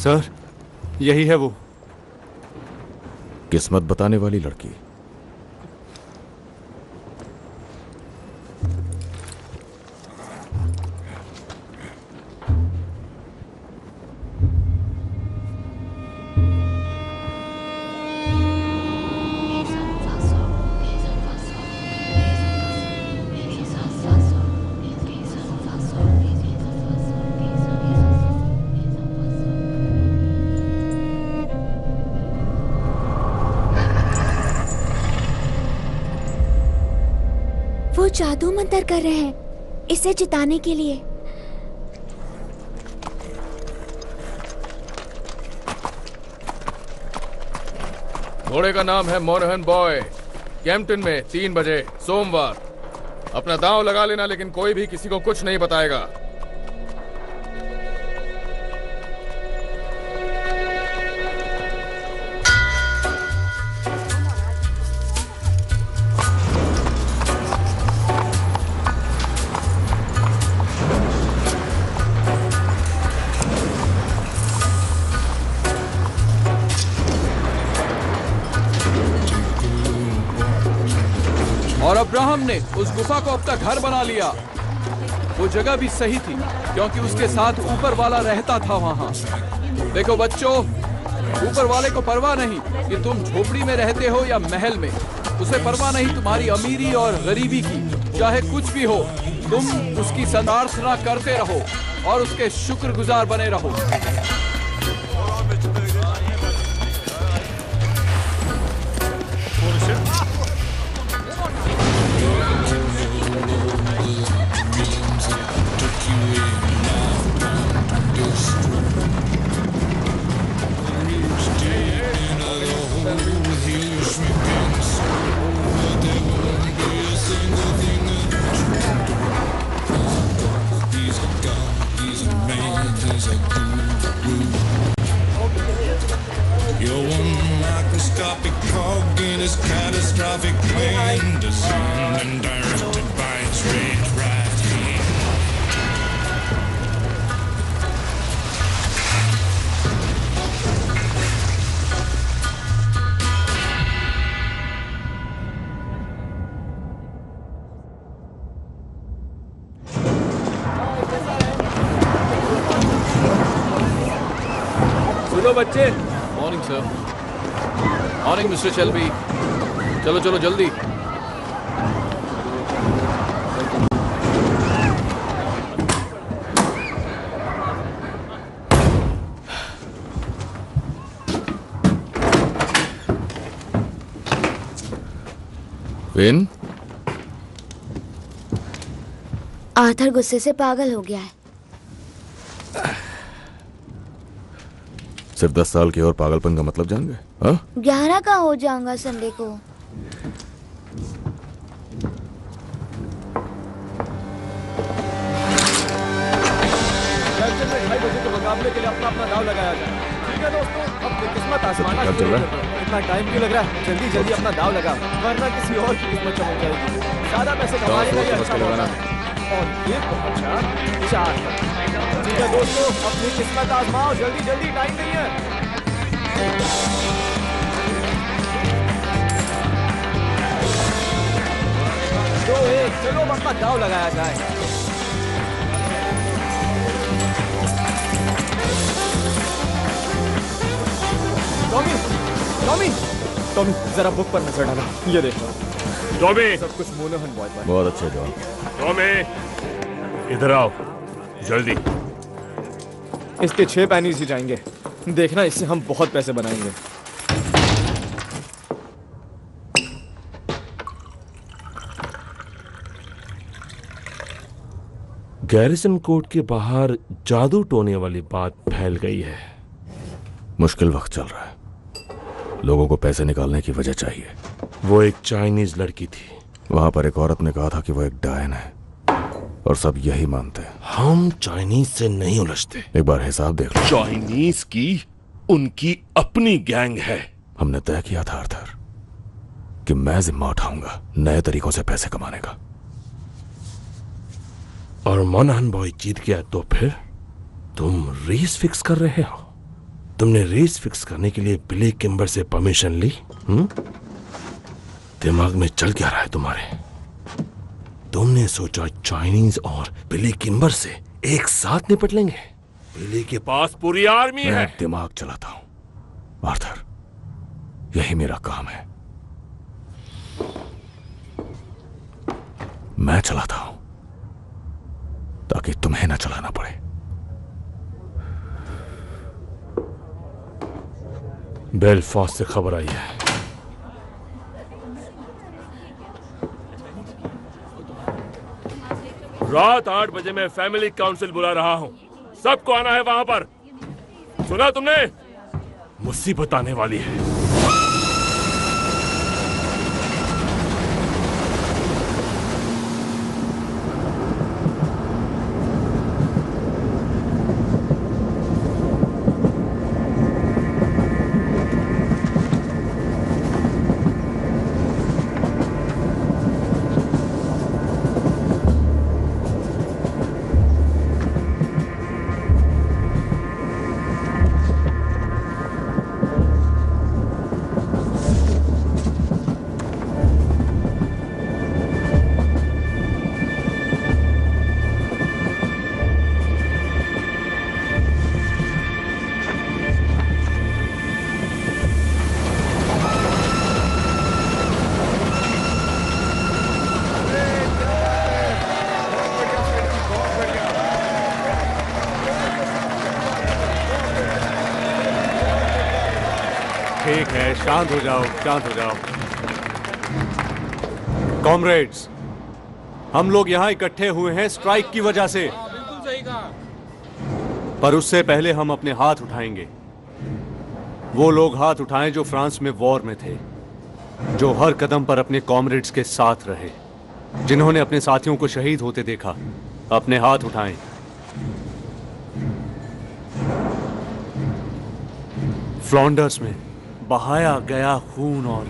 Sir, यही है वो। किस्मत बताने वाली लड़की। वो जादू मंतर कर रहे हैं इसे जिताने के लिए। घोड़े का नाम है मोनहन बॉय। कैंपटन में 3 बजे सोमवार। अपना दांव लगा लेना, लेकिन कोई भी किसी को कुछ नहीं बताएगा। और अब्राहम ने उस गुफा को अपना घर बना लिया। वो जगह भी सही थी क्योंकि उसके साथ ऊपर वाला रहता था वहाँ। देखो बच्चों, ऊपर वाले को परवाह नहीं कि तुम झोपड़ी में रहते हो या महल में। उसे परवाह नहीं तुम्हारी अमीरी और गरीबी की। चाहे कुछ भी हो, तुम उसकी सराहना करते रहो और उसके शुक्रगुजार बने रहो। You're one microscopic cog in this catastrophic plane, designed and directed by its red right hand. सुनो बच्चे। Morning sir. Morning mister Shelby. चलो चलो जल्दी। विन, आर्थर गुस्से से पागल हो गया है। सिर्फ 10 साल के और पागलपन का मतलब जान गए? हाँ? 11 का हो जाऊंगा संडे को। ढाई बजे के मुकाबले के लिए अपना अपना दाव लगाया जाए। ठीक है दोस्तों, अब किस्मत आजमाना शुरू करते हैं। इतना टाइम क्यों लग रहा है? जल्दी जल्दी अपना दाव लगा, वरना किसी और की किस्मत चमक जाएगी। ज्यादा पैसे कमाने का ये अच्छा मौका है। और ये पहुंचा 4। ठीक है दोस्तों, अपनी किस्मत आजमाओ। जल्दी जल्दी, टाइम नहीं है। दो एक, चलो अपना दाव लगाया जाए। टॉमी, टॉमी टॉमी जरा बुक पर नजर डालो, ये देखो टॉमी, सब कुछ मोनोहन बॉय पर। बहुत अच्छे जॉन। टॉमी, इधर आओ जल्दी। इसके 6 पैनीज ही जाएंगे, देखना इससे हम बहुत पैसे बनाएंगे। गैरिसन कोर्ट के बाहर जादू टोने वाली बात फैल गई है। मुश्किल वक्त चल रहा है, लोगों को पैसे निकालने की वजह चाहिए। वो एक चाइनीज लड़की थी। वहां पर एक औरत ने कहा था कि वो एक डायन है और सब यही मानते हैं। हम चाइनीज से नहीं उलझते। एक बार हिसाब देख लो। चाइनीज की उनकी अपनी गैंग है। हमने तय किया था आर्थर कि मैं जिम्मा उठाऊंगा नए तरीकों से पैसे कमाने का। और मोनाहन बॉय जीत गया तो फिर तुम रेस फिक्स कर रहे हो? तुमने रेस फिक्स करने के लिए बिली किम्बर से परमिशन ली? दिमाग में चल क्या रहा है तुम्हारे? तुमने सोचा चाइनीज और बिली किम्बर से एक साथ निपट लेंगे? बिली के पास पूरी आर्मी है। मैं दिमाग चलाता हूं आर्थर, यही मेरा काम है। मैं चलाता हूं ताकि तुम्हें ना चलाना पड़े। बेलफास्ट से खबर आई है। रात 8 बजे मैं फैमिली काउंसिल बुला रहा हूं, सबको आना है वहां पर। सुना तुमने? मुसीबत आने वाली है। ठीक है, शांत हो जाओ, शांत हो जाओ। कॉमरेड्स, हम लोग यहाँ इकट्ठे हुए हैं स्ट्राइक की वजह से। बिल्कुल सही कहा। पर उससे पहले हम अपने हाथ उठाएंगे। वो लोग हाथ उठाएं जो फ्रांस में वॉर में थे, जो हर कदम पर अपने कॉमरेड्स के साथ रहे, जिन्होंने अपने साथियों को शहीद होते देखा। अपने हाथ उठाएं। फ्लॉन्डर्स में बहाया गया खून और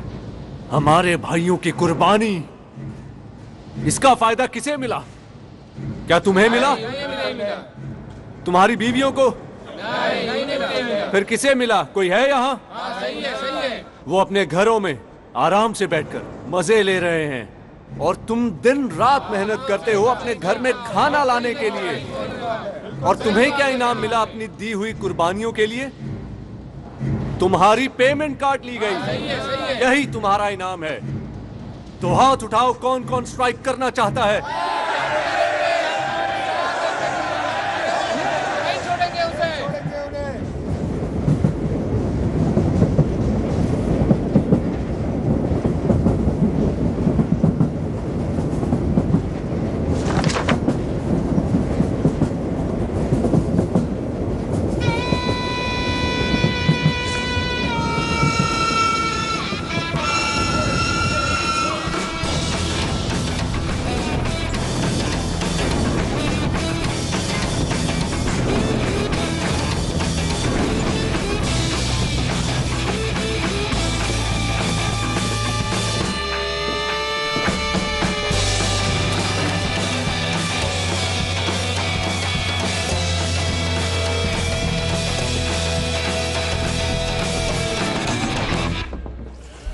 हमारे भाइयों की कुर्बानी, इसका फायदा किसे मिला? क्या तुम्हें मिला? तुम्हारी बीवियों को? नहीं। फिर किसे मिला? कोई है यहाँ? सही है। वो अपने घरों में आराम से बैठकर मजे ले रहे हैं और तुम दिन रात मेहनत करते हो अपने घर में खाना लाने के लिए। और तुम्हें क्या इनाम मिला अपनी दी हुई कुर्बानियों के लिए? तुम्हारी पेमेंट काट ली गई। यही तुम्हारा इनाम है। तो हाथ उठाओ, कौन कौन स्ट्राइक करना चाहता है? नहीं छोड़ेंगे उसे।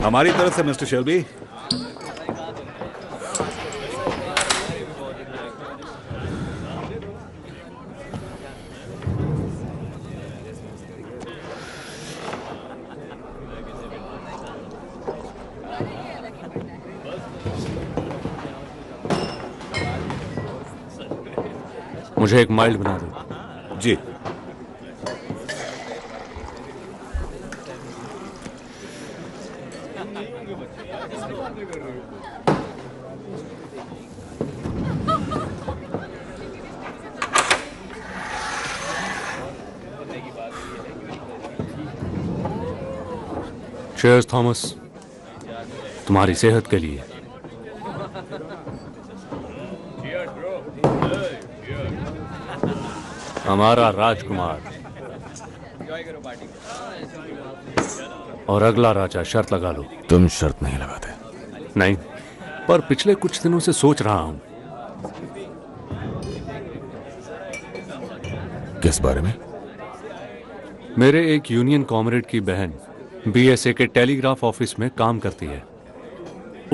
हमारी तरफ से मिस्टर शेल्बी। मुझे एक माइल्ड बना दो। जी। चीयर्स थॉमस, तुम्हारी सेहत के लिए। हमारा राजकुमार और अगला राजा। शर्त लगा लो। तुम शर्त नहीं लगाते। नहीं, पर पिछले कुछ दिनों से सोच रहा हूं। किस बारे में? मेरे एक यूनियन कॉमरेड की बहन बीएसए के टेलीग्राफ ऑफिस में काम करती है।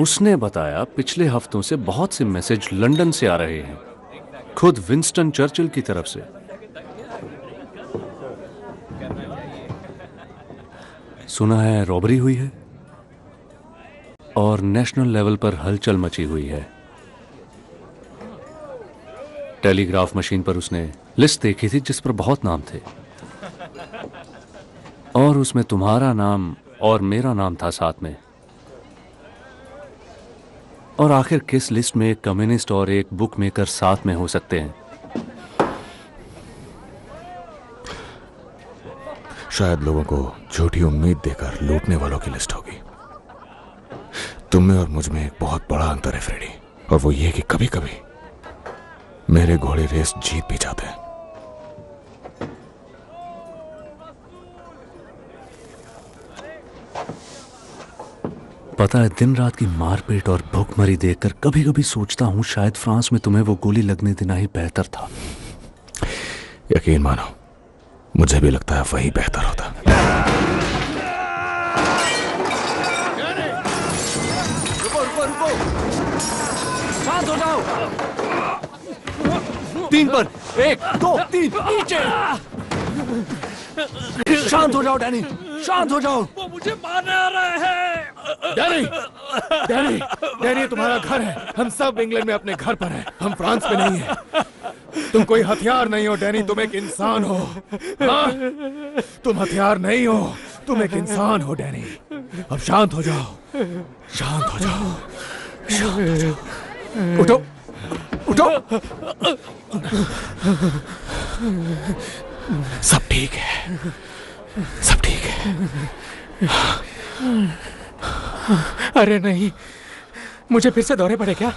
उसने बताया पिछले हफ्तों से बहुत से मैसेज लंदन से आ रहे हैं, खुद विंस्टन चर्चिल की तरफ से। सुना है रॉबरी हुई है और नेशनल लेवल पर हलचल मची हुई है। टेलीग्राफ मशीन पर उसने लिस्ट देखी थी जिस पर बहुत नाम थे और उसमें तुम्हारा नाम और मेरा नाम था साथ में। और आखिर किस लिस्ट में एक कम्युनिस्ट और एक बुक मेकर साथ में हो सकते हैं? शायद लोगों को झूठी उम्मीद देकर लूटने वालों की लिस्ट होगी। तुम में और मुझ में एक बहुत बड़ा अंतर है फ्रेडी, और वो ये कि कभी कभी मेरे घोड़े रेस जीत भी जाते हैं। पता है, दिन रात की मारपीट और भूखमरी देखकर कभी कभी सोचता हूं शायद फ्रांस में तुम्हें वो गोली लगने देना ही बेहतर था। यकीन मानो, मुझे भी लगता है वही बेहतर होता। रुको रुको रुको, शांत हो जाओ। 3 पर 1 2 3 नीचे। शांत हो जाओ डैनी, शांत हो जाओ। वो मुझे मारने आ रहे हैं। डैनी, डैनी, डैनी तुम्हारा घर है। हम सब इंग्लैंड में अपने घर पर हैं, हम फ्रांस में नहीं हैं। तुम कोई हथियार नहीं हो डैनी, तुम एक इंसान हो। हाँ? तुम हथियार नहीं हो, तुम एक इंसान हो डैनी। अब शांत हो जाओ, शांत हो जाओ, शांत हो जाओ। उठो, उठो। सब ठीक है, सब ठीक है। अरे नहीं, मुझे फिर से दौरे पड़े क्या?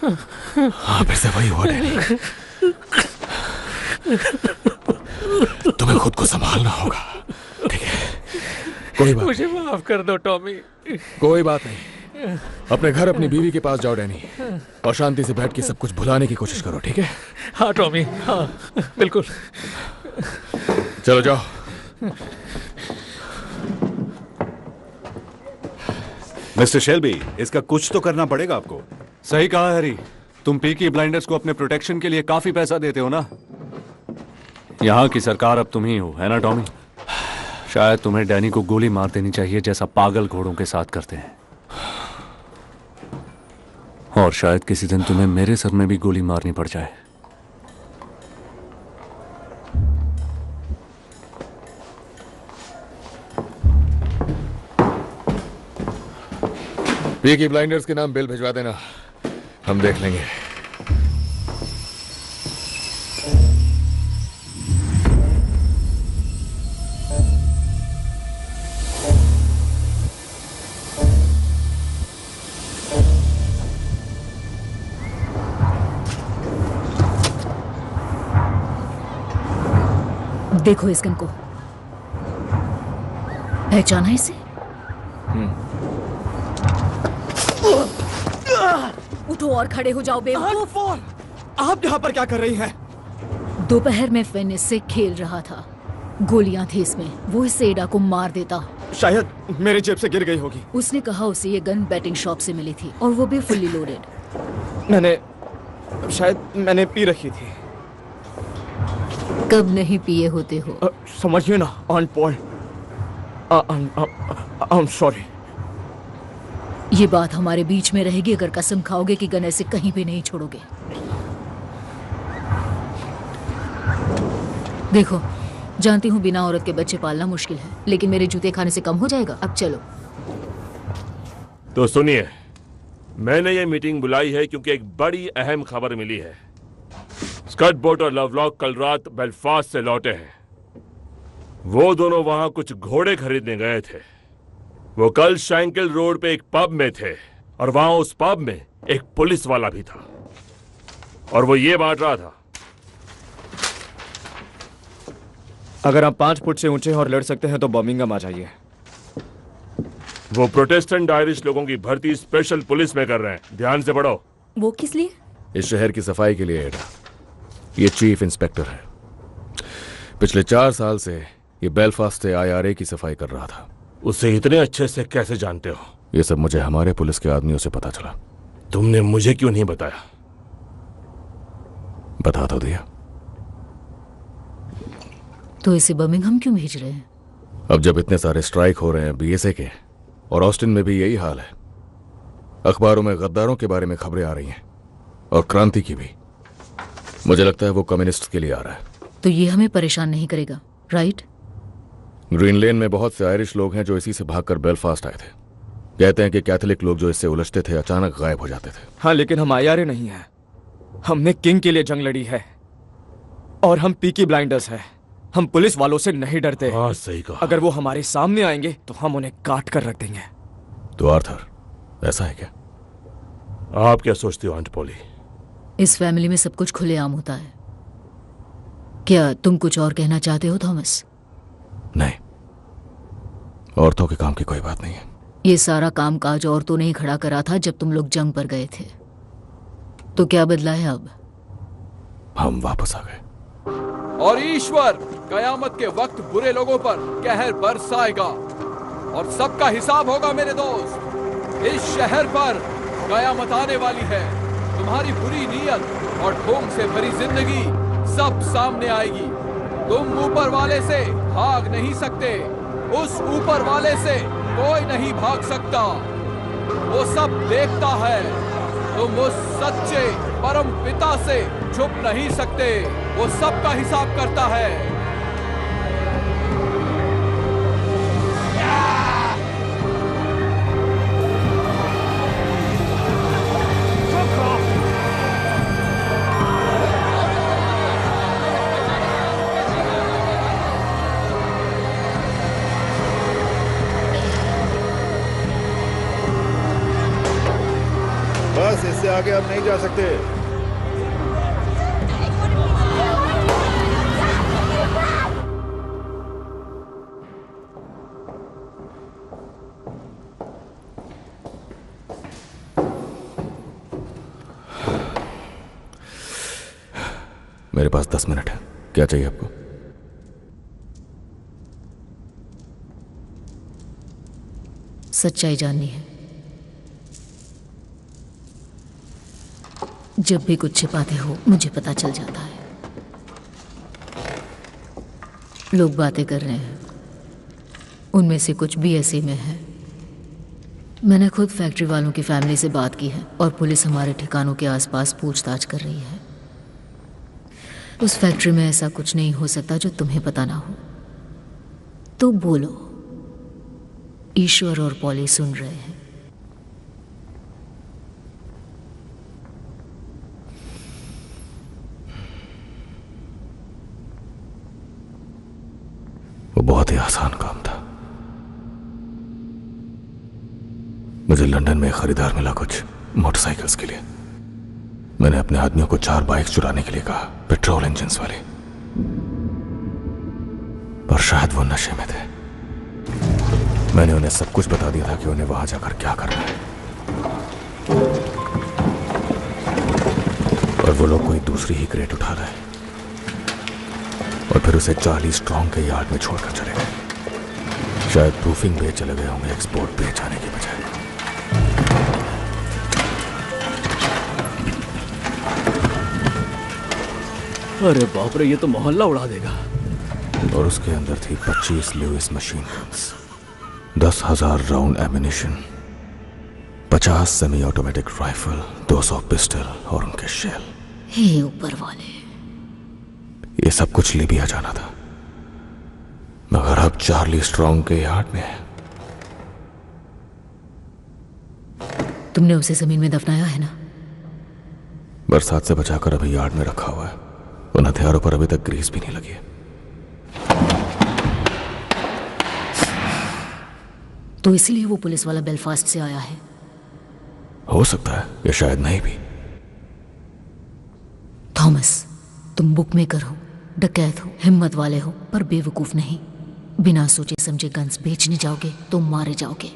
हाँ, फिर से वही हुआ डैनी। तुम्हें खुद को संभालना होगा, ठीक है? कोई बात, मुझे माफ कर दो टॉमी। कोई बात नहीं, अपने घर अपनी बीवी के पास जाओ डैनी, और शांति से बैठ के सब कुछ भुलाने की कोशिश करो, ठीक है? हाँ टॉमी, हाँ बिल्कुल। चलो जाओ। मिस्टर शेल्बी, इसका कुछ तो करना पड़ेगा आपको। सही कहा हैरी, तुम पीकी ब्लाइंडर्स को अपने प्रोटेक्शन के लिए काफी पैसा देते हो ना। यहाँ की सरकार अब तुम ही हो, है ना टॉमी? शायद तुम्हें डैनी को गोली मार देनी चाहिए जैसा पागल घोड़ों के साथ करते हैं। और शायद किसी दिन तुम्हें मेरे सर में भी गोली मारनी पड़ जाए। पीकी ब्लाइंडर्स के नाम बिल भिजवा देना, हम देख लेंगे। देखो इस गन को, पहचाना इसे? उठो और खड़े हो जाओ बेवकूफ। आप यहाँ पर क्या कर रही हैं? दोपहर में फेन इससे खेल रहा था, गोलियां थी इसमें, वो इस एडा को मार देता। शायद मेरी जेब से गिर गई होगी। उसने कहा उसे ये गन बैटिंग शॉप से मिली थी और वो भी फुल्ली लोडेड। मैंने पी रखी थी। कब नहीं पिए होते हो? समझिए ना, on point. I am sorry. ये बात हमारे बीच में रहेगी अगर कसम खाओगे कि गन ऐसे कहीं भी नहीं छोड़ोगे। देखो, जानती हूँ बिना औरत के बच्चे पालना मुश्किल है, लेकिन मेरे जूते खाने से कम हो जाएगा। अब चलो। तो सुनिए, मैंने ये मीटिंग बुलाई है क्योंकि एक बड़ी अहम खबर मिली है। स्कट बोट और लवलॉक कल रात बेलफास्ट से लौटे हैं। वो दोनों वहां कुछ घोड़े खरीदने गए थे। वो कल शैंकल रोड पे एक पब में थे और वहां उस पब में एक पुलिस वाला भी था और वो ये बांट रहा था। अगर आप 5 फुट से ऊंचे और लड़ सकते हैं तो बर्मिंघम आ जाइए। वो प्रोटेस्टेंट आयरिश लोगों की भर्ती स्पेशल पुलिस में कर रहे हैं। ध्यान से पढ़ो। वो किस लिए? इस शहर की सफाई के लिए एडा। ये चीफ इंस्पेक्टर है। पिछले 4 साल से ये बेलफास्ट से IRA की सफाई कर रहा था। उसे इतने अच्छे से कैसे जानते हो? ये सब मुझे हमारे पुलिस के आदमियों से पता चला। तुमने मुझे क्यों नहीं बताया? बता तो दिया। तो इसे बर्मिंघम क्यों भेज रहे हैं? अब जब इतने सारे स्ट्राइक हो रहे हैं BSA के, और ऑस्टिन में भी यही हाल है, अखबारों में गद्दारों के बारे में खबरें आ रही हैं और क्रांति की भी। मुझे लगता है वो कम्युनिस्ट के लिए आ रहा है। तो ये हमें परेशान नहीं करेगा, राइट? ग्रीन लेन में बहुत से आयरिश लोग हैं जो इसी से भागकर बेलफास्ट आए थे। कहते हैं कि कैथोलिक लोग जो इससे उलझते थे अचानक गायब हो जाते थे। हाँ, लेकिन हम IRA नहीं है। हमने किंग के लिए जंग लड़ी है और हम पीकी ब्लाइंडर्स हैं। हम पुलिस वालों से नहीं डरते। हाँ, सही कहा। अगर वो हमारे सामने आएंगे तो हम उन्हें काट कर रख देंगे। तो आर्थर, ऐसा है क्या? आप क्या सोचती हो आंट पॉली? इस फैमिली में सब कुछ खुलेआम होता है। क्या तुम कुछ और कहना चाहते हो थॉमस? नहीं, औरतों के काम की कोई बात नहीं है। ये सारा काम काज औरतों ने ही खड़ा करा था जब तुम लोग जंग पर गए थे। तो क्या बदला है अब? हम वापस आ गए। और ईश्वर कयामत के वक्त बुरे लोगों पर कहर बरसाएगा और सबका हिसाब होगा। मेरे दोस्त, इस शहर पर कयामत आने वाली है। तुम्हारी बुरी नीयत और ढोंग से भरी जिंदगी सब सामने आएगी। तुम ऊपर वाले से भाग नहीं सकते। उस ऊपर वाले से कोई नहीं भाग सकता। वो सब देखता है। तुम उस सच्चे परम पिता से छुप नहीं सकते। वो सबका हिसाब करता है। बस इससे आगे अब नहीं जा सकते। मेरे पास 10 मिनट है। क्या चाहिए आपको? सच्चाई जाननी है। जब भी कुछ छिपाते हो मुझे पता चल जाता है। लोग बातें कर रहे हैं, उनमें से कुछ BSA में है। मैंने खुद फैक्ट्री वालों की फैमिली से बात की है और पुलिस हमारे ठिकानों के आसपास पूछताछ कर रही है। उस फैक्ट्री में ऐसा कुछ नहीं हो सकता जो तुम्हें पता ना हो। तो बोलो, ईश्वर और पॉली सुन रहे हैं। वो बहुत ही आसान काम था। मुझे लंदन में खरीदार मिला कुछ मोटरसाइकिल्स के लिए। मैंने अपने आदमियों को 4 बाइक चुराने के लिए कहा, पेट्रोल इंजन्स वाली, और शायद वो नशे में थे। मैंने उन्हें सब कुछ बता दिया था कि उन्हें वहां जाकर क्या करना है, और वो लोग कोई दूसरी ही क्रेट उठा लाए और फिर उसे 40 स्ट्रॉन्ग के यार्ड में छोड़कर चले गए। शायद प्रूफिंग पे चले गए होंगे, एक्सपोर्ट पे जाने के बजाय। अरे बाप रे, ये तो मोहल्ला उड़ा देगा। और उसके अंदर थी 25 Lewis machine guns, 10,000 round ammunition, 50 semi automatic rifle, 200 pistol और उनके शेल। हे ऊपर वाले, ये सब कुछ लीबिया जाना था, मगर अब चार्ली स्ट्रॉन्ग के यार्ड में है। तुमने उसे जमीन में दफनाया है ना? बरसात से बचाकर अभी यार्ड में रखा हुआ है। उन हथियारों पर अभी तक ग्रीस भी नहीं लगी है। तो इसीलिए वो पुलिस वाला बेलफास्ट से आया है। हो सकता है, या शायद नहीं भी। थॉमस, तुम बुकमेकर हो, डकैत हो, हिम्मत वाले हो, पर बेवकूफ नहीं। बिना सोचे समझे गन्स बेचने जाओगे तो मारे जाओगे।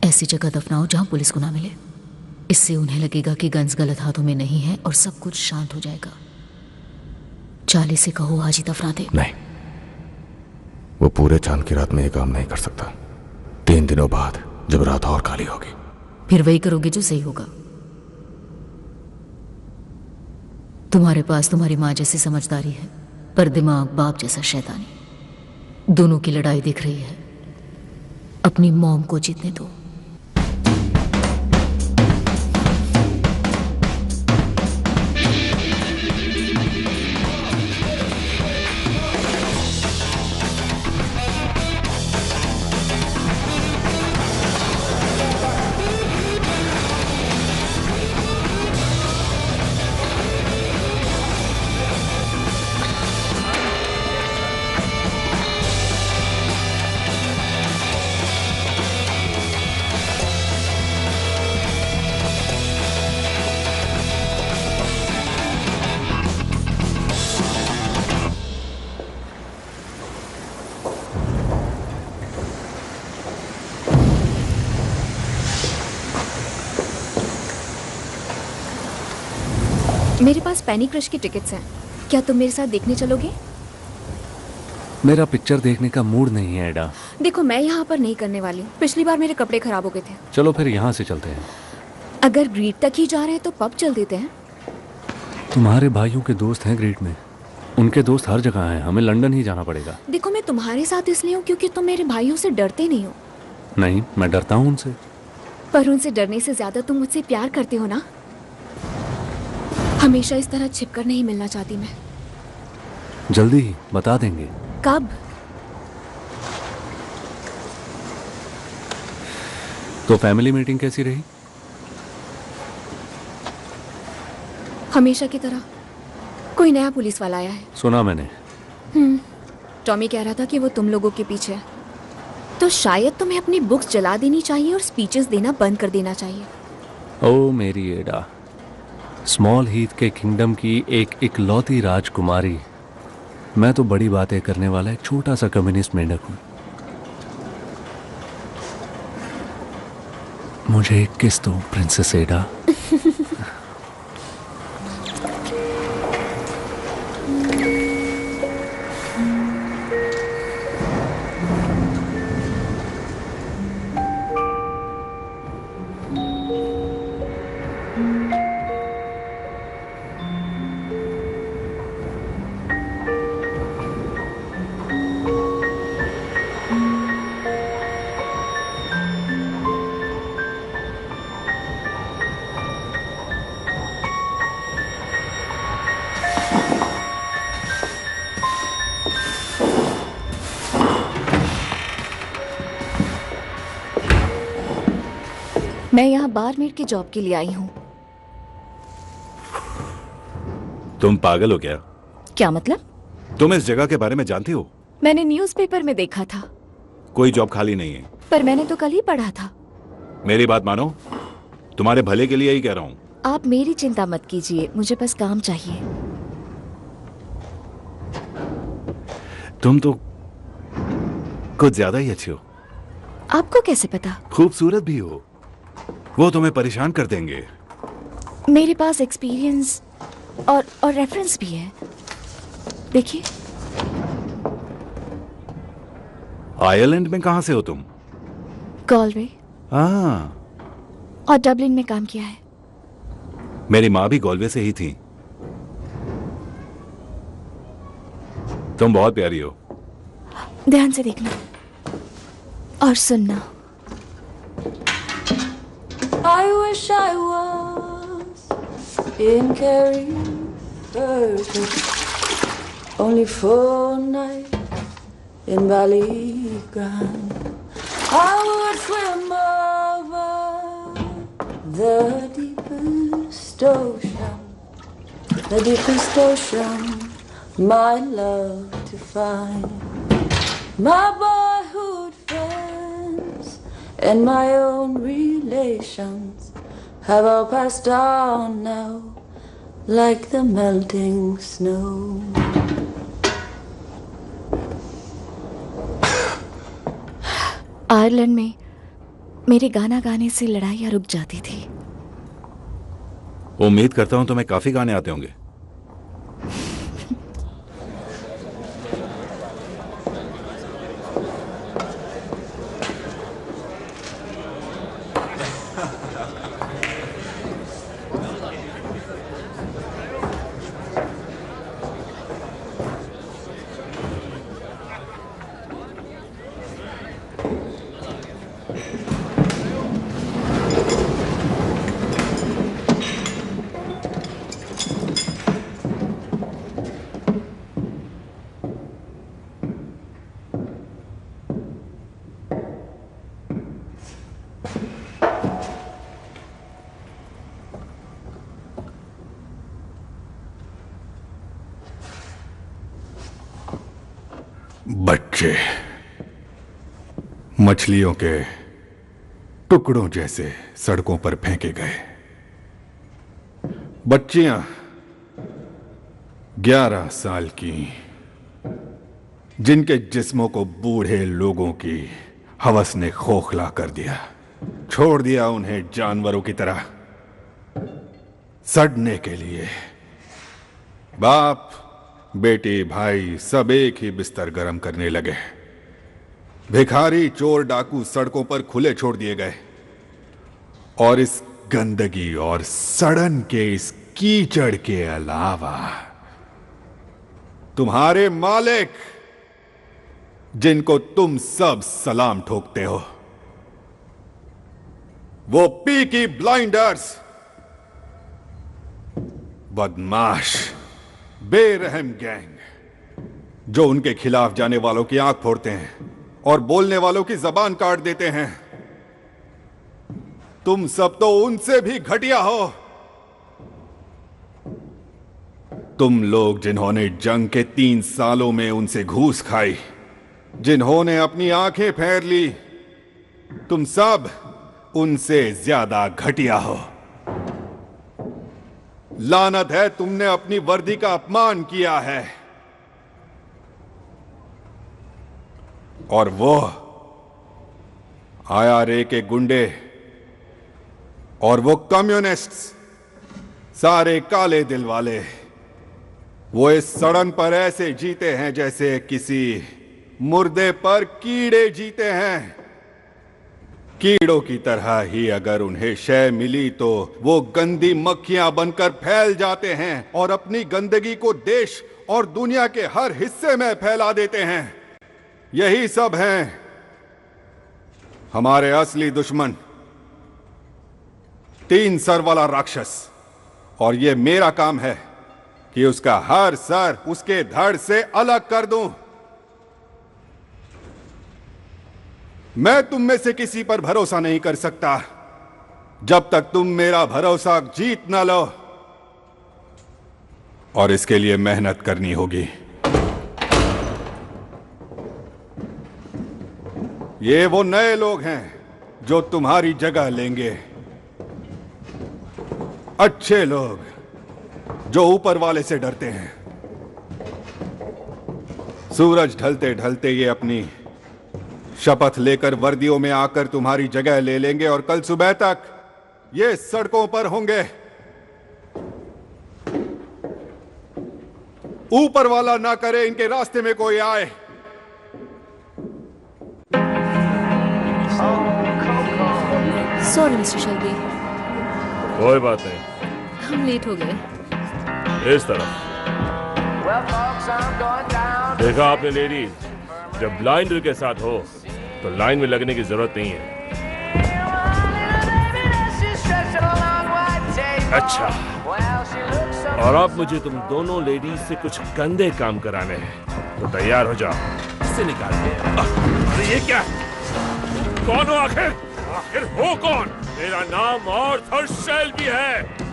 ऐसी जगह दफनाओ जहां पुलिस को ना मिले। इससे उन्हें लगेगा कि गन्स गलत हाथों में नहीं है और सब कुछ शांत हो जाएगा। चार्ली से कहो आज ही दफना दे। नहीं, वो पूरे चांद की रात में ये काम नहीं कर सकता। 3 दिनों बाद जब रात और काली होगी, फिर वही करोगे जो सही होगा। तुम्हारे पास तुम्हारी माँ जैसी समझदारी है, पर दिमाग बाप जैसा शैतानी। दोनों की लड़ाई दिख रही है। अपनी मॉम को जीतने दो। मेरे पास पैनी क्रश की टिकट्स हैं, क्या तुम मेरे साथ देखने चलोगे? मेरा पिक्चर देखने का मूड नहीं है एडा। देखो, मैं यहाँ पर नहीं करने वाली हूँ। पिछली बार मेरे कपड़े खराब हो गए थे। चलो फिर यहाँ से चलते हैं। अगर ग्रीड तक ही जा रहे हैं तो पब चल देते हैं। तुम्हारे भाइयों के दोस्त हैं ग्रीड में, उनके दोस्त हर जगह हैं। हमें लंदन ही जाना पड़ेगा। देखो, मैं तुम्हारे साथ इसलिए हूँ क्योंकि तुम मेरे भाइयों से डरते नहीं हो। नहीं, मैं डरता हूँ उनसे। पर उनसे डरने से ज्यादा तुम मुझसे प्यार करते हो ना। हमेशा इस तरह छिपकर नहीं मिलना चाहती मैं। जल्दी ही बता देंगे। कब? तो फैमिली मीटिंग कैसी रही? हमेशा की तरह। कोई नया पुलिस वाला आया है। सुना मैंने। टॉमी कह रहा था कि वो तुम लोगों के पीछे है। तो शायद तुम्हें अपनी बुक्स जला देनी चाहिए और स्पीचेस देना बंद कर देना चाहिए। ओ मेरी एडा, स्मॉल हीथ के किंगडम की एक इकलौती राजकुमारी। मैं तो बड़ी बातें करने वाला एक छोटा सा कम्युनिस्ट मेंढक हूं। मुझे एक किस दो प्रिंसेस एडा। मैं यहाँ बारमेड की जॉब के लिए आई हूँ। तुम पागल हो क्या? क्या मतलब? तुम इस जगह के बारे में जानती हो? मैंने न्यूज़पेपर में देखा था। कोई जॉब खाली नहीं है। पर मैंने तो कल ही पढ़ा था। मेरी बात मानो, तुम्हारे भले के लिए ही कह रहा हूँ। आप मेरी चिंता मत कीजिए, मुझे बस काम चाहिए। तुम तो कुछ ज्यादा ही अच्छी हो। आपको कैसे पता? खूबसूरत भी हो। वो तुम्हें परेशान कर देंगे। मेरे पास एक्सपीरियंस और रेफरेंस भी है। देखिए। आयरलैंड में कहां से हो तुम? गॉलवे। हाँ। और डबलिन में काम किया है। मेरी माँ भी गॉलवे से ही थी। तुम बहुत प्यारी हो। ध्यान से देखना और सुनना। I wish I was in Caribbean, only 4 nights in Bali Grand. I would swim over the deepest ocean, my love to find. My boyhood friends and my own relations have all passed on now, like the melting snow. Ireland में मेरे गाना गाने से लड़ाइयाँ रुक जाती थी। उम्मीद करता हूं तुम्हें काफी गाने आते होंगे। बच्चे मछलियों के टुकड़ों जैसे सड़कों पर फेंके गए। बच्चियां 11 साल की, जिनके जिस्मों को बूढ़े लोगों की हवस ने खोखला कर दिया, छोड़ दिया उन्हें जानवरों की तरह सड़ने के लिए। बाप बेटी भाई सब एक ही बिस्तर गर्म करने लगे। भिखारी चोर डाकू सड़कों पर खुले छोड़ दिए गए और इस गंदगी और सड़न के इस कीचड़ के अलावा तुम्हारे मालिक, जिनको तुम सब सलाम ठोकते हो, वो पीकी ब्लाइंडर्स, बदमाश बेरहम गैंग जो उनके खिलाफ जाने वालों की आंख फोड़ते हैं और बोलने वालों की जबान काट देते हैं, तुम सब तो उनसे भी घटिया हो। तुम लोग जिन्होंने जंग के 3 सालों में उनसे घूस खाई, जिन्होंने अपनी आंखें फेर ली, तुम सब उनसे ज्यादा घटिया हो। लानत है, तुमने अपनी वर्दी का अपमान किया है। और वो IRA के गुंडे और वो कम्युनिस्ट्स, सारे काले दिल वाले, वो इस सड़न पर ऐसे जीते हैं जैसे किसी मुर्दे पर कीड़े जीते हैं। कीड़ों की तरह ही अगर उन्हें शय मिली तो वो गंदी मक्खियां बनकर फैल जाते हैं और अपनी गंदगी को देश और दुनिया के हर हिस्से में फैला देते हैं। यही सब हैं हमारे असली दुश्मन, 3 सर वाला राक्षस। और ये मेरा काम है कि उसका हर सर उसके धड़ से अलग कर दूं। मैं तुम में से किसी पर भरोसा नहीं कर सकता जब तक तुम मेरा भरोसा जीत ना लो, और इसके लिए मेहनत करनी होगी। ये वो नए लोग हैं जो तुम्हारी जगह लेंगे, अच्छे लोग जो ऊपर वाले से डरते हैं। सूरज ढलते ढलते ये अपनी शपथ लेकर वर्दियों में आकर तुम्हारी जगह ले लेंगे और कल सुबह तक ये सड़कों पर होंगे। ऊपर वाला ना करे इनके रास्ते में कोई आए। सॉरी मिस्टर शेल्बी, कोई बात नहीं, हम लेट हो गए। इस तरफ देखा आपने लेडीज, जब ब्लाइंडर के साथ हो तो लाइन में लगने की जरूरत नहीं है। अच्छा, और अब मुझे तुम दोनों लेडीज से कुछ गंदे काम कराने हैं, तो तैयार हो जाओ। इसे निकाल दे। अरे ये क्या? कौन हो आखिर? आखिर हो कौन? मेरा नाम आर्थर शेल्बी है।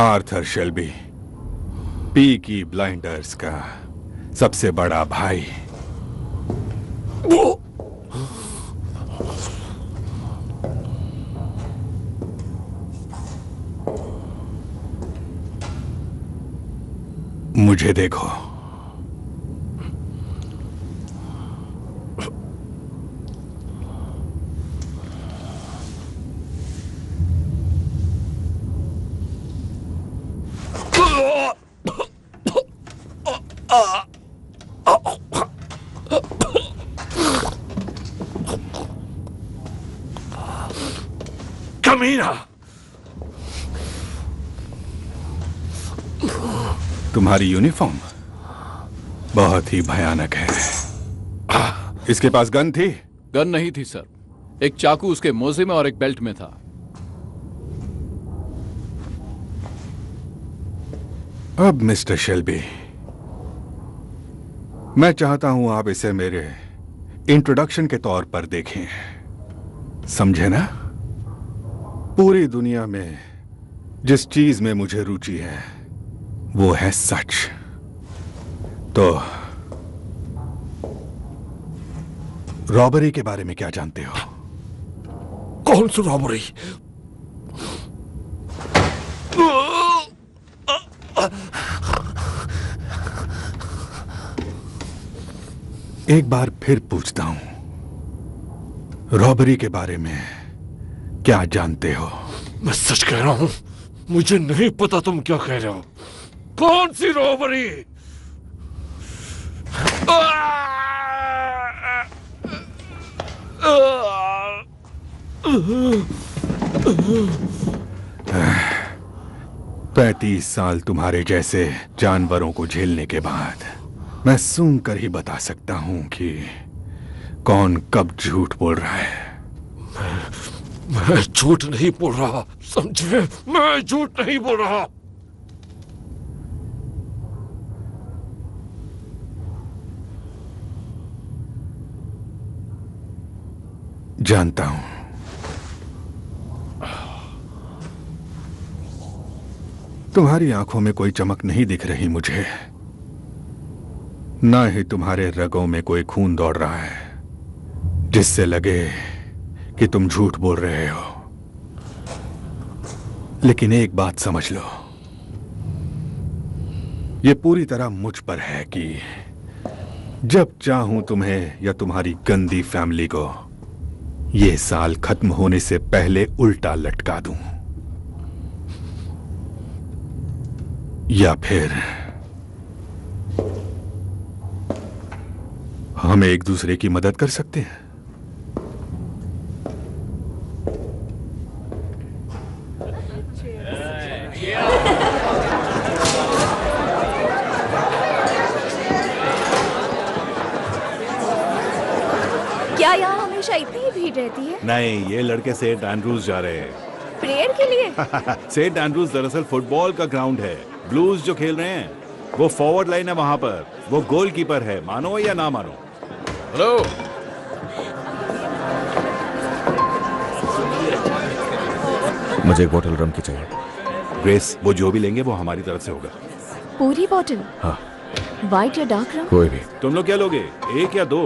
आर्थर शेल्बी, पीकी ब्लाइंडर्स का सबसे बड़ा भाई। मुझे देखो, कमीना! तुम्हारी यूनिफॉर्म बहुत ही भयानक है। इसके पास गन थी? गन नहीं थी सर, एक चाकू उसके मोजे में और एक बेल्ट में था। अब मिस्टर शेल्बी, मैं चाहता हूं आप इसे मेरे इंट्रोडक्शन के तौर पर देखें, समझे ना? पूरी दुनिया में जिस चीज में मुझे रुचि है वो है सच। तो रॉबरी के बारे में क्या जानते हो? कौन सी रॉबरी? एक बार फिर पूछता हूं, रॉबरी के बारे में क्या जानते हो? मैं सच कह रहा हूं, मुझे नहीं पता तुम क्या कह रहे हो। कौन सी रॉबरी? पैंतीस साल तुम्हारे जैसे जानवरों को झेलने के बाद मैं सूंघ कर ही बता सकता हूं कि कौन कब झूठ बोल रहा है। मैं झूठ नहीं बोल रहा, समझे? मैं झूठ नहीं बोल रहा। जानता हूं। तुम्हारी आंखों में कोई चमक नहीं दिख रही मुझे, ना ही तुम्हारे रगों में कोई खून दौड़ रहा है जिससे लगे कि तुम झूठ बोल रहे हो। लेकिन एक बात समझ लो, यह पूरी तरह मुझ पर है कि जब चाहूं तुम्हें या तुम्हारी गंदी फैमिली को यह साल खत्म होने से पहले उल्टा लटका दूं, या फिर हम एक दूसरे की मदद कर सकते हैं। क्या यहाँ हमेशा इतनी ही भीड़ रहती है? नहीं, ये लड़के सेंट एंड्रूज जा रहे हैं। प्रेयर के लिए? सेंट एंड्रूज दरअसल फुटबॉल का ग्राउंड है। ब्लूज जो खेल रहे हैं वो फॉरवर्ड लाइन है, वहां पर वो गोलकीपर है, मानो या ना मानो। हेलो, मुझे एक बोतल रम की चाहिए। ग्रेस, वो जो भी लेंगे वो हमारी तरफ से होगा। पूरी बोतल? हाँ। व्हाइट या डार्क रम? कोई भी। तुम लोग क्या लोगे, एक या दो?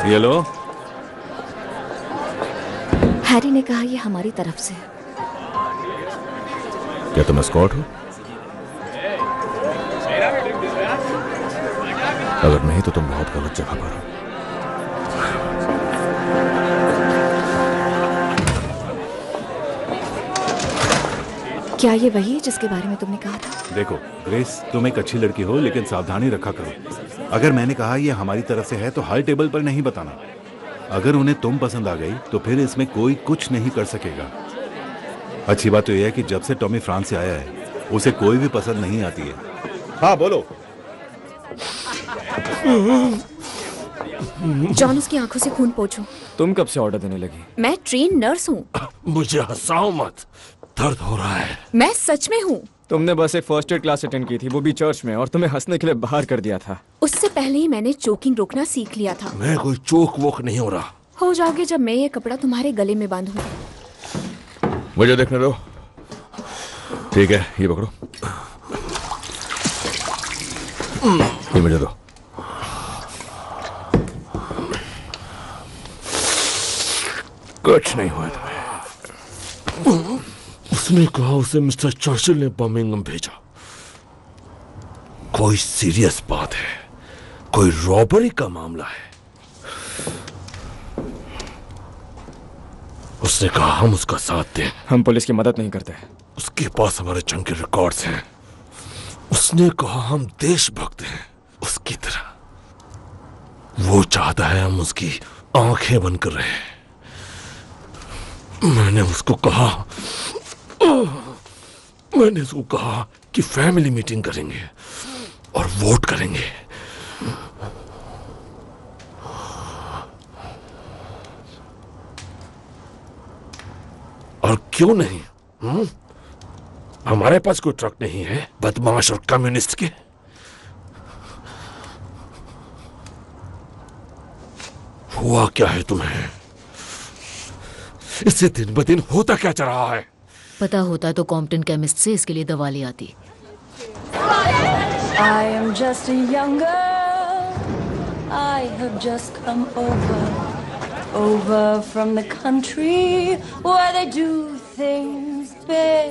ये लो। हैरी ने कहा ये हमारी तरफ से। क्या तुम एस्कॉर्ट हो? अगर नहीं तो तुम बहुत गलत जगह पर हो। क्या ये वही है जिसके बारे में तुमने कहा था? देखो ग्रेस, तुम एक अच्छी लड़की हो, लेकिन सावधानी रखा करो। अगर मैंने कहा ये हमारी तरफ से है तो हर टेबल पर नहीं बताना। अगर उन्हें तुम पसंद आ गई तो फिर इसमें कोई कुछ नहीं कर सकेगा। अच्छी बात तो यह है कि जब से टॉमी फ्रांस से आया है उसे कोई भी पसंद नहीं आती है। हाँ बोलो। जॉन, उसकी आंखों से खून पोंछो। तुम कब से ऑर्डर देने लगी? मैं ट्रेन नर्स हूँ। मुझे हंसाओ मत, दर्द हो रहा है। मैं सच में हूँ। तुमने बस एक फर्स्ट एड क्लास अटेंड की थी, वो भी चर्च में, और तुम्हें हंसने के लिए बाहर कर दिया था। उससे पहले ही मैंने चोकिंग रोकना सीख लिया था। मैं कोई चोक वोक नहीं हो रहा। हो जाओगे जब मैं ये कपड़ा तुम्हारे गले में बांधूंगी। मुझे देखने दो। ठीक है, ये पकड़ो। ये मुझे दो। कुछ नहीं हुआ तुम्हें। उसने कहा उसे मिस्टर चर्चिल ने बर्मिंघम भेजा। कोई सीरियस बात है, कोई रॉबरी का मामला है। उसने कहा हम उसका साथ दें। हम पुलिस की मदद नहीं करते। उसके पास हमारे जंग के रिकॉर्ड्स हैं। उसने कहा हम देशभक्त हैं उसकी तरह। वो चाहता है हम उसकी आंखें बंद कर रहे हैं। मैंने उसको कहा कि फैमिली मीटिंग करेंगे और वोट करेंगे। और क्यों नहीं? हमारे पास कोई ट्रक नहीं है बदमाश और कम्युनिस्ट के। हुआ क्या है तुम्हें? इससे दिन ब दिन होता क्या जा रहा है? पता होता तो कॉम्पटन केमिस्ट से इसके लिए दवा ले आती। I am just a young girl. I have just come over from the country where they do things big.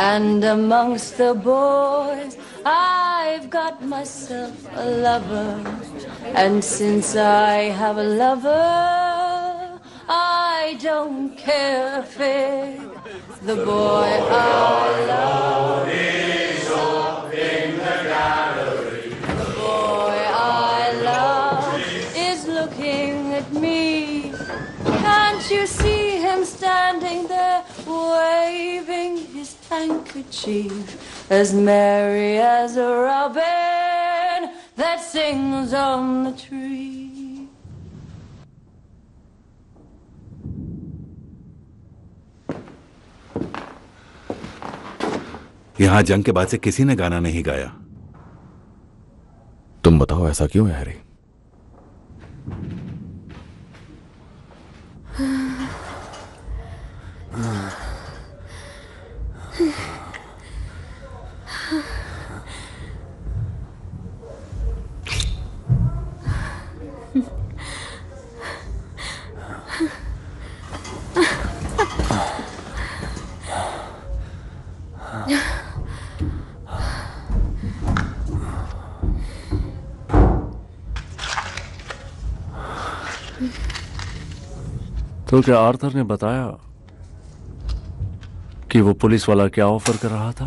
And amongst the boys, I've got myself a lover. And since I have a lover, I don't care a fig. The boy I love is up in the gallery. The boy I love is looking at me. Can't you see him standing there, waving his handkerchief, as merry as a robin that sings on the tree? यहाँ जंग के बाद से किसी ने गाना नहीं गाया। तुम बताओ ऐसा क्यों है हैरी? तो क्या आर्थर ने बताया कि वो पुलिस वाला क्या ऑफर कर रहा था?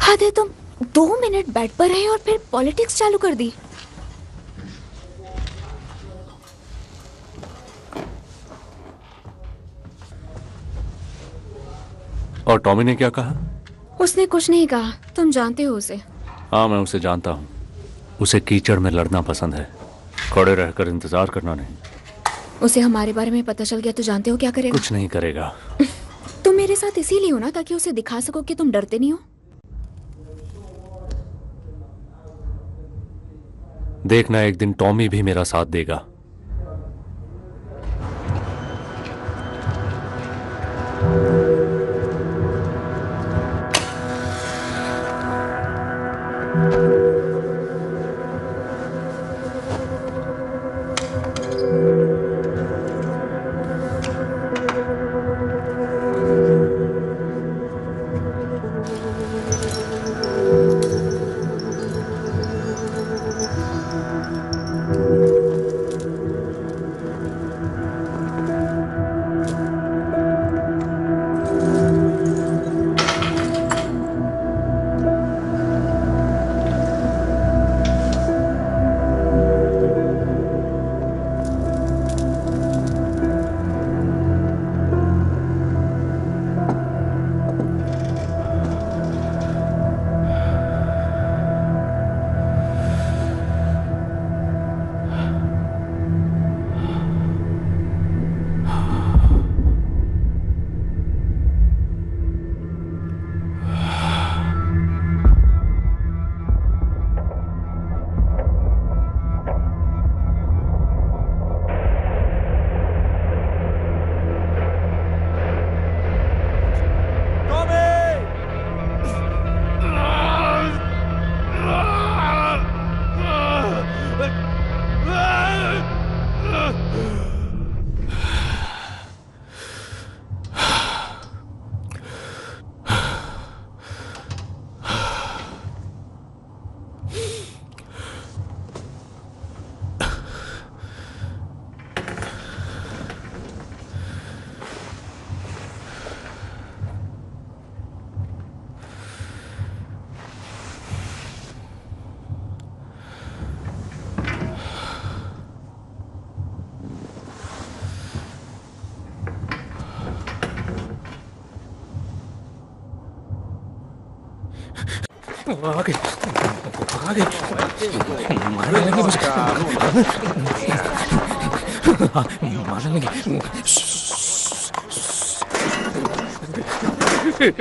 हद है, तुम 2 मिनट बेड पर रहे और फिर पॉलिटिक्स चालू कर दी। और टॉमी ने क्या कहा? उसने कुछ नहीं कहा। तुम जानते हो उसे। हाँ, मैं उसे जानता हूँ। उसे कीचड़ में लड़ना पसंद है, खड़े रहकर इंतजार करना नहीं। उसे हमारे बारे में पता चल गया तो जानते हो क्या करेगा? कुछ नहीं करेगा। तुम मेरे साथ इसीलिए हो ना, ताकि उसे दिखा सको कि तुम डरते नहीं हो। देखना, एक दिन टॉमी भी मेरा साथ देगा। आगे आगे मारने लगे मुझे, मारने लगे।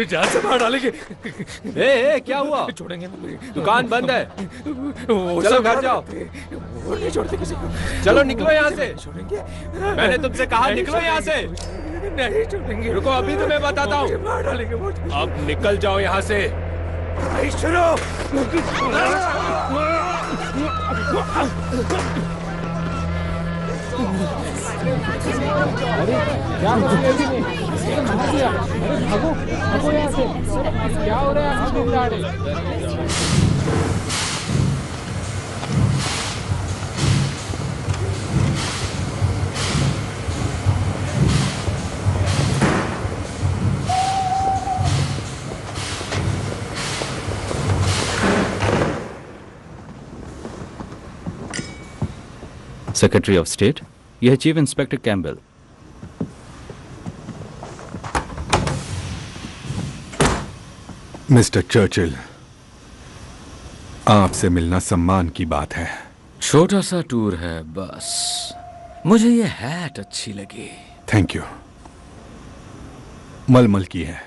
जान से बाहर डालेंगे। ए, क्या हुआ? छोड़ेंगे दुकान बंद है। चलो घर जाओ। वो नहीं छोड़ते किसी को। चलो निकलो यहाँ से। छोड़ेंगे। मैंने तुमसे कहा निकलो यहाँ से। नहीं छोड़ेंगे। रुको, अभी तुम्हें बताता हूँ। मार डालेंगे मुझे। अब निकल जाओ यहाँ से। शुरू। क्या भागो भागो यहाँ से। क्या हो रहा है? सेक्रेटरी ऑफ स्टेट, यह है chief inspector Campbell. Mister Churchill, आपसे मिलना सम्मान की बात है। छोटा सा टूर है बस। मुझे ये हैट अच्छी लगी। Thank you. मलमल की है।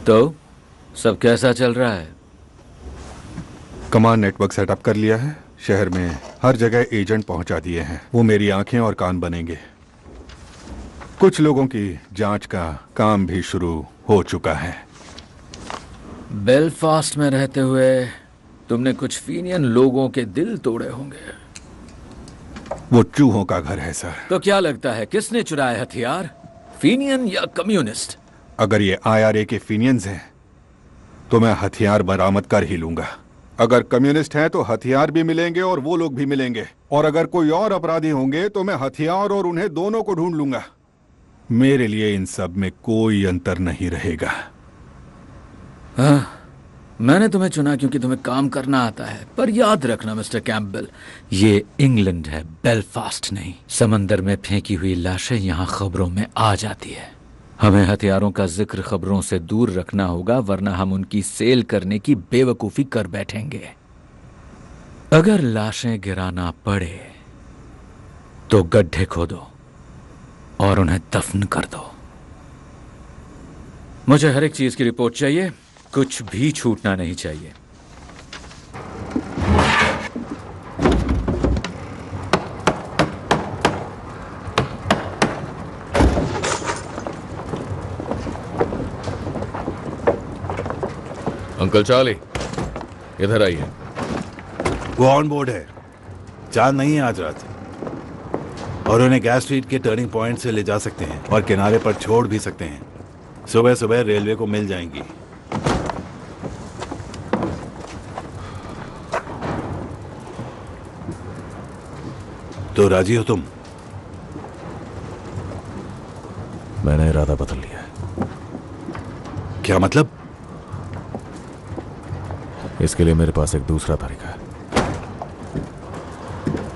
तो सब कैसा चल रहा है? कमांड नेटवर्क सेटअप कर लिया है। शहर में हर जगह एजेंट पहुंचा दिए हैं। वो मेरी आंखें और कान बनेंगे। कुछ लोगों की जांच का काम भी शुरू हो चुका है। बेलफास्ट में रहते हुए तुमने कुछ फीनियन लोगों के दिल तोड़े होंगे। वो चूहों का घर है सर। तो क्या लगता है किसने चुराए हथियार, फीनियन या कम्युनिस्ट? अगर ये IRA के फीनियंस हैं तो मैं हथियार बरामद कर ही लूंगा। अगर कम्युनिस्ट हैं तो हथियार भी मिलेंगे और वो लोग भी मिलेंगे। और अगर कोई और अपराधी होंगे तो मैं हथियार और उन्हें दोनों को ढूंढ लूंगा। मेरे लिए इन सब में कोई अंतर नहीं रहेगा। हाँ, मैंने तुम्हें चुना क्योंकि तुम्हें काम करना आता है। पर याद रखना मिस्टर कैम्पबेल, ये इंग्लैंड है, बेलफास्ट नहीं। समंदर में फेंकी हुई लाशें यहाँ खबरों में आ जाती है। हमें हथियारों का जिक्र खबरों से दूर रखना होगा, वरना हम उनकी सेल करने की बेवकूफी कर बैठेंगे। अगर लाशें गिराना पड़े तो गड्ढे खोदो और उन्हें दफन कर दो। मुझे हर एक चीज की रिपोर्ट चाहिए, कुछ भी छूटना नहीं चाहिए। अंकल चार्ली, इधर आइए। वो ऑन बोर्ड है। चांद नहीं है आज रात, और उन्हें गैस स्ट्रीट के टर्निंग पॉइंट से ले जा सकते हैं और किनारे पर छोड़ भी सकते हैं। सुबह सुबह रेलवे को मिल जाएंगी। तो राजी हो तुम? मैंने इरादा बदल लिया है। क्या मतलब? इसके लिए मेरे पास एक दूसरा तरीका है।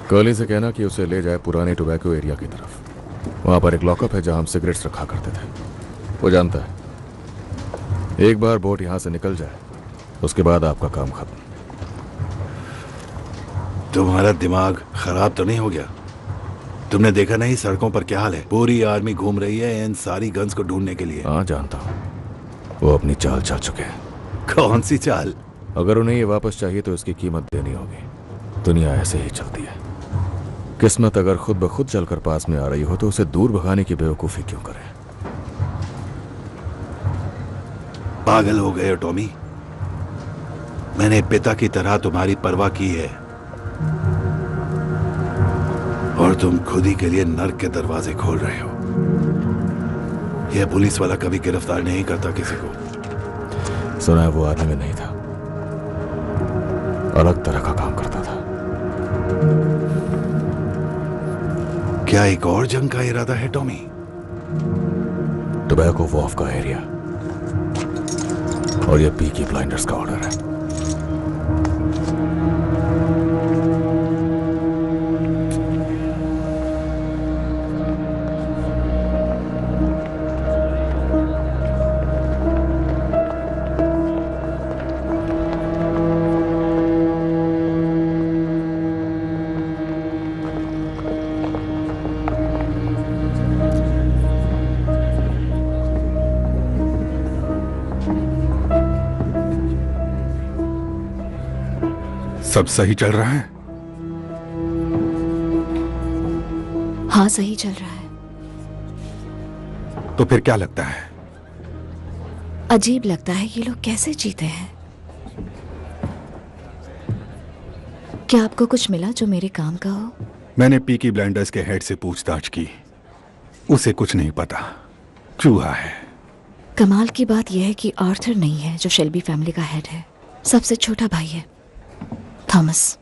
कर्ली से कहना कि उसे ले जाए पुराने टोबैको एरिया की तरफ। वहां पर एक लॉकअप है जहां हम सिगरेट्स रखा करते थे। वो जानता है एक बार बोट यहां से निकल जाए उसके बाद आपका काम खत्म। तुम्हारा दिमाग खराब तो नहीं हो गया? तुमने देखा नहीं सड़कों पर क्या हाल है? पूरी आर्मी घूम रही है इन सारी गन्स को ढूंढने के लिए। हाँ जानता हूं, वो अपनी चाल चल चुके हैं। कौन सी चाल? अगर उन्हें ये वापस चाहिए तो इसकी कीमत देनी होगी। दुनिया ऐसे ही चलती है। किस्मत अगर खुद ब खुद चलकर पास में आ रही हो तो उसे दूर भगाने की बेवकूफी क्यों करें? पागल हो गए हो टॉमी। मैंने पिता की तरह तुम्हारी परवाह की है और तुम खुद ही के लिए नर्क के दरवाजे खोल रहे हो। यह पुलिस वाला कभी गिरफ्तार नहीं करता किसी को। सुना है वो आर्मी में नहीं था, अलग तरह का काम करता था। क्या एक और जंग का इरादा है टॉमी? टोबैको वॉफ का एरिया, और ये पीकी ब्लाइंडर्स का ऑर्डर है। सब सही चल रहा है? हाँ, सही चल रहा है। तो फिर क्या लगता है? अजीब लगता है ये लोग कैसे जीते हैं। क्या आपको कुछ मिला जो मेरे काम का हो? मैंने पीकी ब्लाइंडर्स के हेड से पूछताछ की, उसे कुछ नहीं पता, चूहा है। कमाल की बात यह है कि आर्थर नहीं है जो शेल्बी फैमिली का हेड है, सबसे छोटा भाई है थॉमस।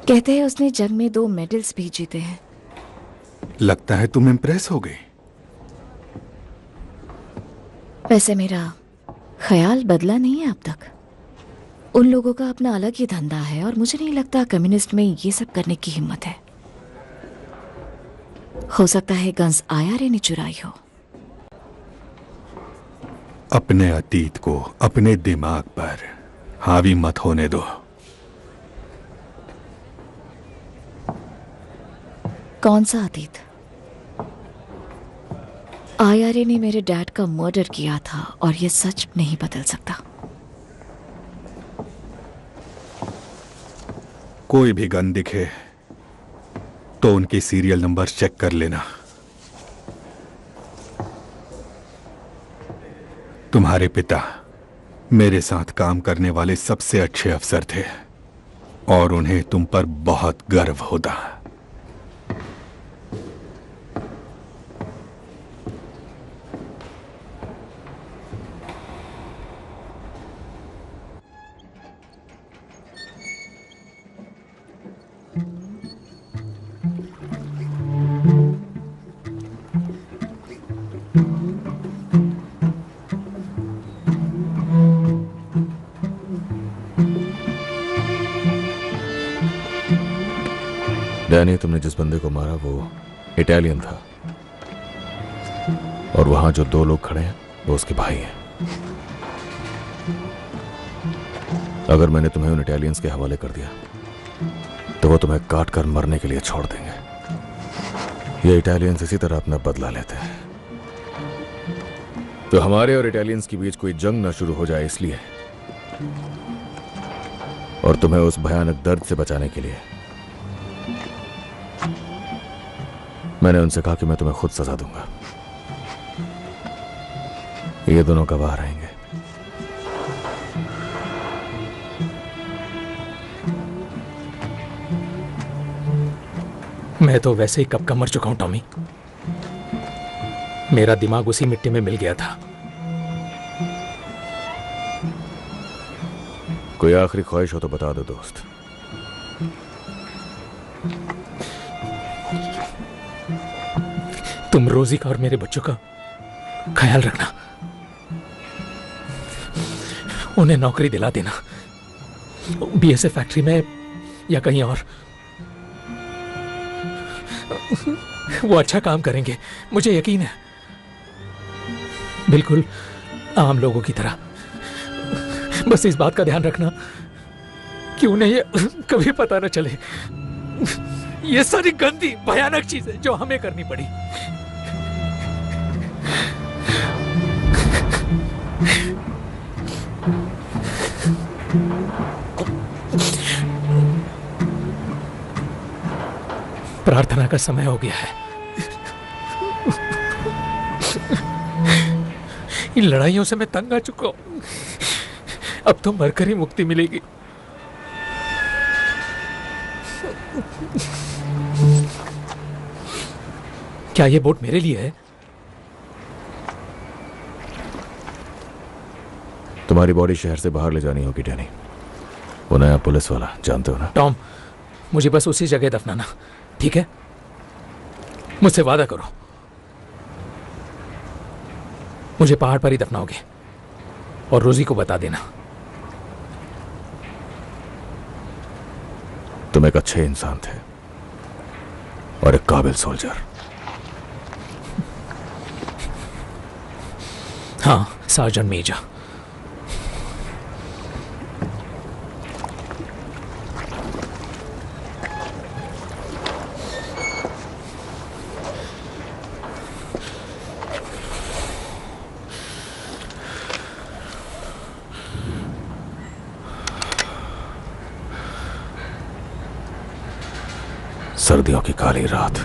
कहते हैं उसने जंग में 2 मेडल्स भी जीते हैं। लगता है तुम इम्प्रेस हो गई। वैसे मेरा ख्याल बदला नहीं है अब तक। उन लोगों का अपना अलग ही धंधा है और मुझे नहीं लगता कम्युनिस्ट में ये सब करने की हिम्मत है। हो सकता है गन्स आईआरए ने चुराई हो। अपने अतीत को अपने दिमाग पर हावी मत होने दो। कौन सा अतीत? आईआरए ने मेरे डैड का मर्डर किया था और यह सच नहीं बदल सकता। कोई भी गन दिखे तो उनके सीरियल नंबर चेक कर लेना। तुम्हारे पिता मेरे साथ काम करने वाले सबसे अच्छे अफसर थे और उन्हें तुम पर बहुत गर्व होता। डैनी, तुमने जिस बंदे को मारा वो इटालियन था और वहां जो 2 लोग खड़े हैं वो उसके भाई हैं। अगर मैंने तुम्हें उन इटालियंस के हवाले कर दिया तो वो तुम्हें काट कर मरने के लिए छोड़ देंगे। ये इटालियंस इसी तरह अपना बदला लेते हैं। तो हमारे और इटालियंस के बीच कोई जंग ना शुरू हो जाए इसलिए, और तुम्हें उस भयानक दर्द से बचाने के लिए मैंने उनसे कहा कि मैं तुम्हें खुद सजा दूंगा। ये दोनों गवाह रहेंगे। मैं तो वैसे ही कब का मर चुका हूं टॉमी। मेरा दिमाग उसी मिट्टी में मिल गया था। कोई आखिरी ख्वाहिश हो तो बता दो दोस्त। तुम रोजी का और मेरे बच्चों का ख्याल रखना, उन्हें नौकरी दिला देना, बीएसएफ फैक्ट्री में या कहीं और। वो अच्छा काम करेंगे, मुझे यकीन है, बिल्कुल आम लोगों की तरह। बस इस बात का ध्यान रखना कि उन्हें ये कभी पता न चले ये सारी गंदी भयानक चीजें जो हमें करनी पड़ी। प्रार्थना का समय हो गया है। इन लड़ाइयों से मैं तंग आ चुका हूं। अब तो मरकर ही मुक्ति मिलेगी। क्या ये बोट मेरे लिए है? तुम्हारी बॉडी शहर से बाहर ले जानी होगी डैनी। वो नया पुलिस वाला, जानते हो ना? टॉम, मुझे बस उसी जगह दफनाना, ठीक है? मुझसे वादा करो, मुझे पहाड़ पर ही दफनाओगे और रोजी को बता देना। तुम एक अच्छे इंसान थे और एक काबिल सोल्जर। हाँ, सार्जेंट मेजर। सर्दियों की काली रात।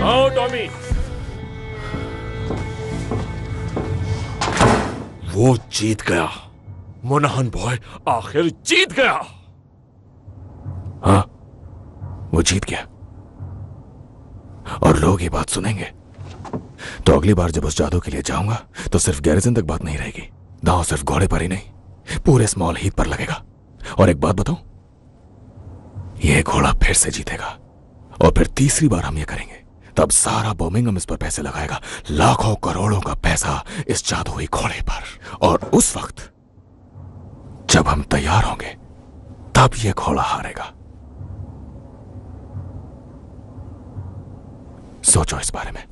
आओ टॉमी। वो जीत गया, मोनाहन बॉय आखिर जीत गया। हाँ, वो जीत गया और लोग ये बात सुनेंगे तो अगली बार जब उस जादू के लिए जाऊंगा तो सिर्फ गैरिजन तक बात नहीं रहेगी, दांव सिर्फ घोड़े पर ही नहीं पूरे स्मॉल हीथ पर लगेगा। और एक बात बताऊं, ये घोड़ा फिर से जीतेगा और फिर तीसरी बार हम ये करेंगे तब सारा बर्मिंघम इस पर पैसे लगाएगा, लाखों करोड़ों का पैसा इस जादुई घोड़े पर। और उस वक्त जब हम तैयार होंगे तब ये घोड़ा हारेगा। सोचो इस बारे में।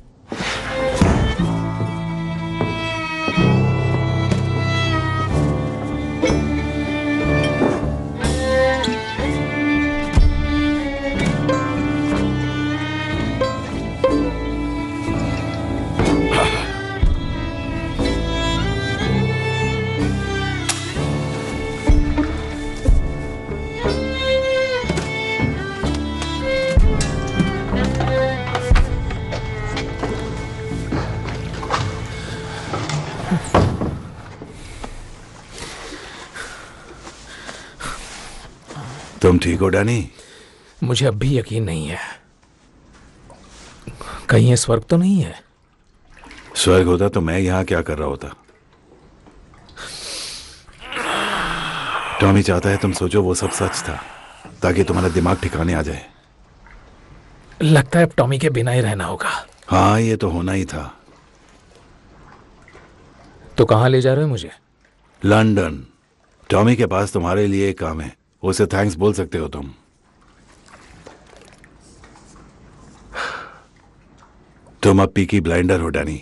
तुम ठीक हो डैनी? मुझे अब भी यकीन नहीं है, कहीं ये स्वर्ग तो नहीं है? स्वर्ग होता तो मैं यहां क्या कर रहा होता? टॉमी चाहता है तुम सोचो वो सब सच था ताकि तुम्हारा दिमाग ठिकाने आ जाए। लगता है अब टॉमी के बिना ही रहना होगा। हाँ, ये तो होना ही था। तो कहां ले जा रहे हो मुझे? लंदन। टॉमी के पास तुम्हारे लिए एक काम है, उसे थैंक्स बोल सकते हो तुम। तुम अब पीकी ब्लाइंडर हो डैनी।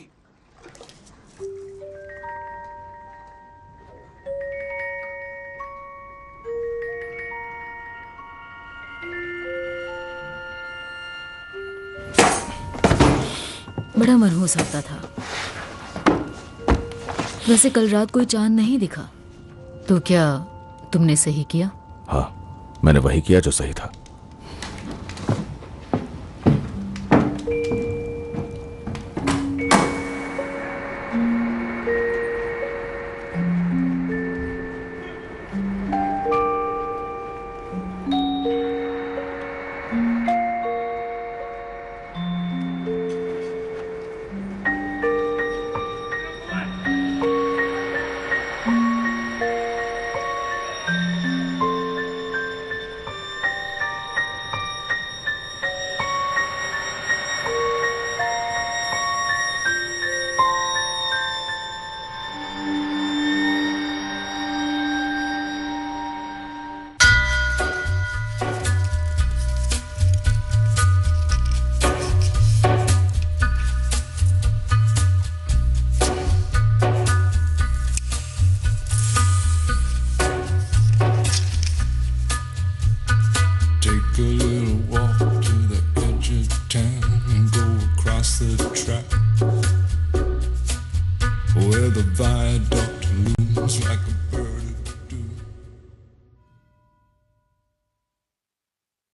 बड़ा मनहूस लगता था। वैसे कल रात कोई चांद नहीं दिखा, तो क्या तुमने सही किया? हाँ, मैंने वही किया जो सही था। Take a little walk to the edge of town and go across the track where the viaduct looms like a